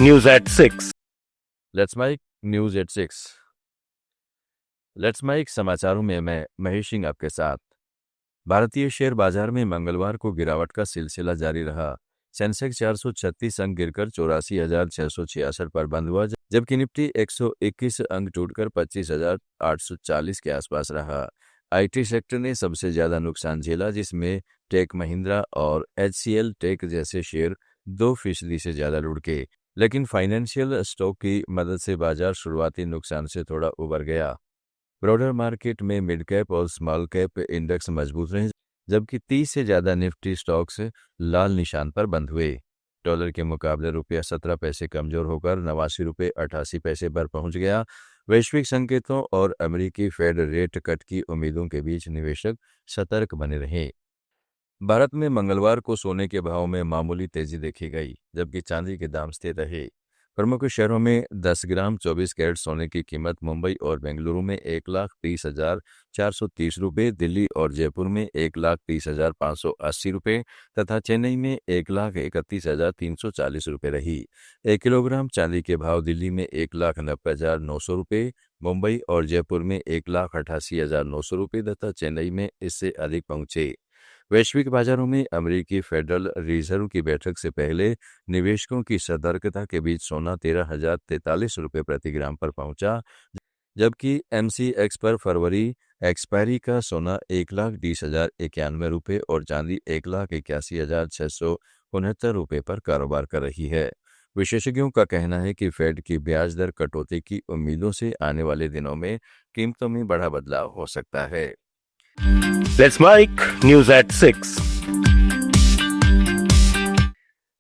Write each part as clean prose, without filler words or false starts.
News at 6. Let's mic news at 6। Let's mic समाचारों में मैं महेश सिंह आपके साथ। भारतीय शेयर बाजार में मंगलवार को गिरावट का सिलसिला जारी रहा। सेंसेक्स 436 अंक गिरकर 84,666 पर बंद हुआ, जबकि निफ्टी 121 अंक टूटकर 25,840 के आसपास रहा। आईटी सेक्टर ने सबसे ज्यादा नुकसान झेला, जिसमें टेक महिंद्रा और HCL टेक जैसे शेयर 2% से ज्यादा लुढ़के, लेकिन फाइनेंशियल स्टॉक की मदद से बाजार शुरुआती नुकसान से थोड़ा उबर गया। ब्रॉडर मार्केट में मिड कैप और स्मॉल कैप इंडेक्स मजबूत रहे, जबकि 30 से ज्यादा निफ्टी स्टॉक्स लाल निशान पर बंद हुए। डॉलर के मुकाबले रुपया 17 पैसे कमजोर होकर 89 रुपये 88 पैसे पर पहुंच गया। वैश्विक संकेतों और अमेरिकी फेड रेट कट की उम्मीदों के बीच निवेशक सतर्क बने रहे। भारत में मंगलवार को सोने के भाव में मामूली तेजी देखी गई, जबकि चांदी के दाम स्थिर रहे। प्रमुख शहरों में 10 ग्राम 24 कैरेट सोने की कीमत मुंबई और बेंगलुरु में 1,30,430 रुपये, दिल्ली और जयपुर में 1,30,580 रुपये तथा चेन्नई में 1,31,340 रुपये रही। 1 किलोग्राम चांदी के भाव दिल्ली में 1,90,900 रुपये, मुंबई और जयपुर में 1,88,900 रुपये तथा चेन्नई में इससे अधिक पहुंचे। वैश्विक बाजारों में अमेरिकी फेडरल रिजर्व की बैठक से पहले निवेशकों की सतर्कता के बीच सोना 13,043 रुपये प्रति ग्राम पर पहुंचा, जबकि MCX पर फरवरी एक्सपायरी का सोना 1,20,091 रुपये और चांदी 1,81,669 रुपये पर कारोबार कर रही है। विशेषज्ञों का कहना है कि फेड की ब्याज दर कटौती की उम्मीदों से आने वाले दिनों में कीमतों में बड़ा बदलाव हो सकता है। Let's Mike News at 6.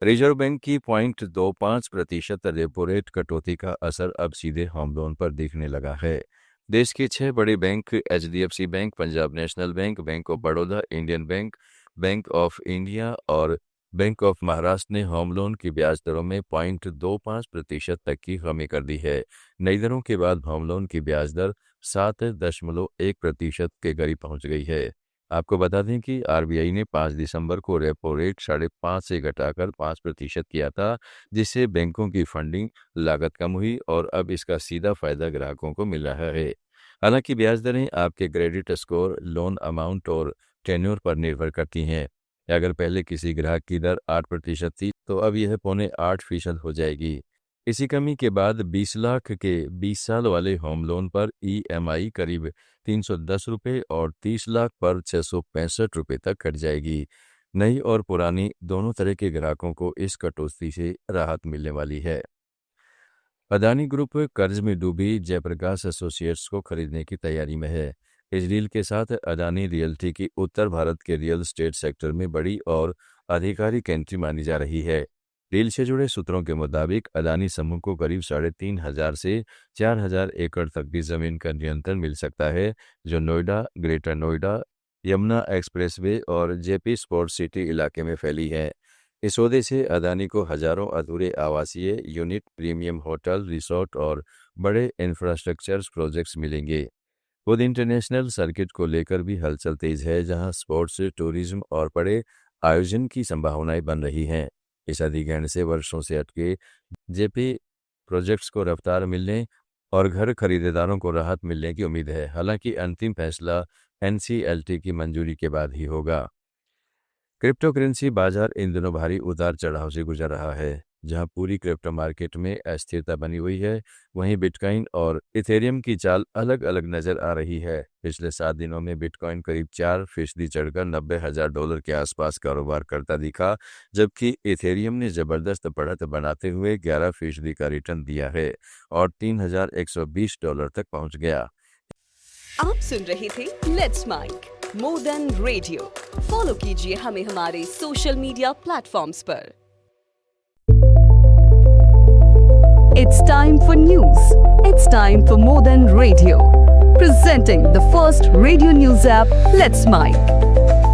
Reserve bank की 0.25% रेपो रेट कटौती का असर अब सीधे होम लोन पर दिखने लगा है। देश के 6 बड़े bank HDFC bank, Punjab national bank, bank of Baroda, Indian bank, bank of India और बैंक ऑफ महाराष्ट्र ने होम लोन की ब्याज दरों में 0.25% तक की कमी कर दी है। नई दरों के बाद होम लोन की ब्याज दर 7.1% के करीब पहुंच गई है। आपको बता दें कि RBI ने 5 दिसंबर को रेपो रेट 5.5 से घटाकर 5% किया था, जिससे बैंकों की फंडिंग लागत कम हुई और अब इसका सीधा फायदा ग्राहकों को मिल रहा है। हालांकि ब्याज दरें आपके क्रेडिट स्कोर, लोन अमाउंट और टेन्योर पर निर्भर करती हैं। अगर पहले किसी ग्राहक की दर 8% थी, तो अब यह 7.25% हो जाएगी। इसी कमी के बाद 20 लाख के 20 साल वाले होम लोन पर EMI करीब 310 रुपये और 30 लाख पर 665 रुपये तक कट जाएगी। नई और पुरानी दोनों तरह के ग्राहकों को इस कटौती से राहत मिलने वाली है। अदानी ग्रुप कर्ज में डूबी जयप्रकाश एसोसिएट्स को खरीदने की तैयारी में है। इस डील के साथ अदानी रियल्टी की उत्तर भारत के रियल एस्टेट सेक्टर में बड़ी और आधिकारिक एंट्री मानी जा रही है। डील से जुड़े सूत्रों के मुताबिक अदानी समूह को करीब 3,500 से 4,000 एकड़ तक की जमीन का नियंत्रण मिल सकता है, जो नोएडा, ग्रेटर नोएडा, यमुना एक्सप्रेसवे और JP स्पोर्ट्स सिटी इलाके में फैली है। इस सौदे से अदानी को हजारों अधूरे आवासीय यूनिट, प्रीमियम होटल, रिसोर्ट और बड़े इंफ्रास्ट्रक्चर प्रोजेक्ट्स मिलेंगे। खुद इंटरनेशनल सर्किट को लेकर भी हलचल तेज है, जहां स्पोर्ट्स, टूरिज्म और बड़े आयोजन की संभावनाएं बन रही हैं। इस अधिग्रहण से वर्षों से अटके JP प्रोजेक्ट्स को रफ्तार मिलने और घर खरीदारों को राहत मिलने की उम्मीद है। हालांकि अंतिम फैसला NCLT की मंजूरी के बाद ही होगा। क्रिप्टो करेंसी बाजार इन दिनों भारी उतार चढ़ाव से गुजर रहा है। जहां पूरी क्रिप्टो मार्केट में अस्थिरता बनी हुई है, वहीं बिटकॉइन और इथेरियम की चाल अलग अलग नजर आ रही है। पिछले 7 दिनों में बिटकॉइन करीब 4% चढ़कर $90,000 के आसपास कारोबार करता दिखा, जबकि इथेरियम ने जबरदस्त बढ़त बनाते हुए 11% का रिटर्न दिया है और $3,120 तक पहुंच गया। आप सुन रहे थे let's mic more than radio. Follow कीजिए हमें हमारे सोशल मीडिया प्लेटफॉर्म्स पर। It's time for news. It's time for More Than Radio. Presenting the first radio news app, Let's Mike.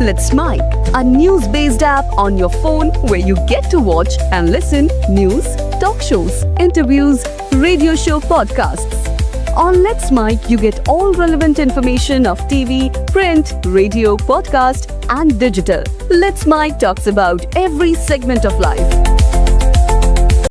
Let's Mike, a news-based app on your phone where you get to watch and listen news, talk shows, interviews, radio show podcasts. On Let's Mike, you get all relevant information of TV, print, radio, podcast, and digital. Let's Mike talks about every segment of life.